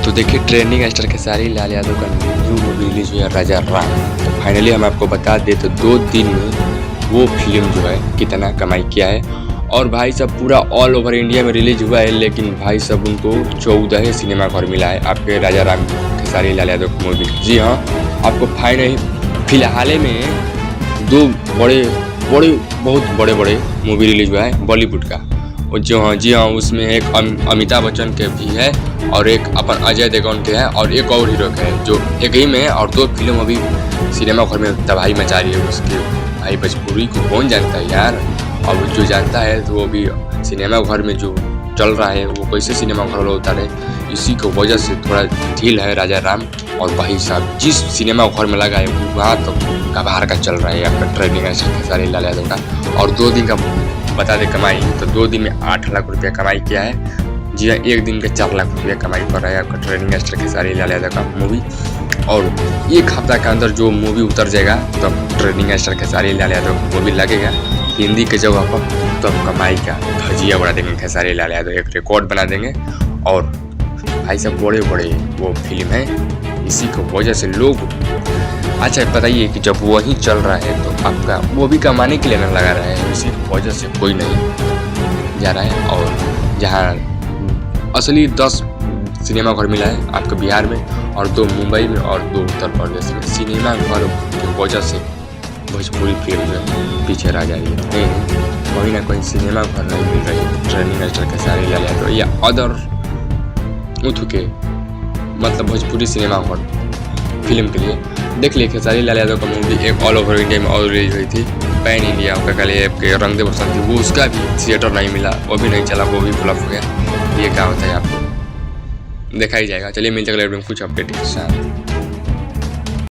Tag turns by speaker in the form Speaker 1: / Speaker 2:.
Speaker 1: तो देखिए trending star Khesari Lal Yadav का न्यू मूवी रिलीज हुई है राजा राम। तो फाइनली हम आपको बता दें तो 2 दिन में वो फिल्म जो है कितना कमाई किया है। और भाई साहब पूरा ऑल ओवर इंडिया में रिलीज हुआ है, लेकिन भाई साहब उनको 14 सिनेमा घर मिला है आपके राजा राम खेसारी लाल यादव की मूवी। जी हाँ, आपको फाइनली फिलहाल में 2 बहुत बड़े मूवी रिलीज हुआ है बॉलीवुड का। और जी हाँ उसमें एक अमिताभ बच्चन के भी है और एक अपन अजय देवगन के है और एक और हीरो के है जो एक ही में है। और 2 फिल्म अभी सिनेमा घर में तबाही मचा रही है। उसके भाई भोजपुरी को कौन जानता है यार, और जो जानता है तो वो भी सिनेमा घर में जो चल रहा है वो कैसे सिनेमा घर होता है, इसी की वजह से थोड़ा ढील है राजा राम। और भाई साहब जिस सिनेमा घर में लगा है वहाँ तो कबार का चल रहा है आपका ट्रेंडिंग स्टार खेसारी लाल यादव का। और 2 दिन का बता दें कमाई, तो 2 दिन में 8 लाख रुपया कमाई किया है। जी हाँ, 1 दिन के 4 लाख रुपया कमाई कर रहा है आपका ट्रेंडिंग स्टार खेसारी लाल यादव का मूवी। और 1 हफ्ता के अंदर जो मूवी उतर जाएगा तो ट्रेंडिंग स्टार खेसारी लाल यादव का मूवी लगेगा हिंदी के जगह पर, तो अब कमाई का धजिया उड़ा देंगे खेसारी लाल यादव, एक रिकॉर्ड बना देंगे। और भाई साहब बड़े वो फिल्म है, इसी की वजह से लोग अच्छा बताइए कि जब वही चल रहा है तो आपका वो भी कमाने के लिए न लगा रहा है, इसी वजह से कोई नहीं जा रहा है। और जहाँ असली 10 सिनेमा घर मिला है आपके बिहार में और 2 मुंबई में और 2 उत्तर प्रदेश में, सिनेमा घर की वजह से भोजपुरी फिल्म जो है पीछे रह जा रही है। कहीं ना कहीं सिनेमा घर नहीं मिल रही है ट्रेंडिंग स्टार खेसारी लाल यादव या अदर उठू के मतलब भोजपुरी सिनेमा घर फिल्म के लिए। देख लिए खेसारी लाल यादव का मूवी एक ऑल ओवर इंडिया में और रिलीज हुई थी पैन इंडिया का के रंग दे बसंती, वो उसका भी थिएटर नहीं मिला, वो भी नहीं चला, वो भी फ्लॉप हो गया। ये क्या होता है आपको देखा ही जाएगा। चलिए मिलते अगले वीडियो में कुछ अपडेट के साथ।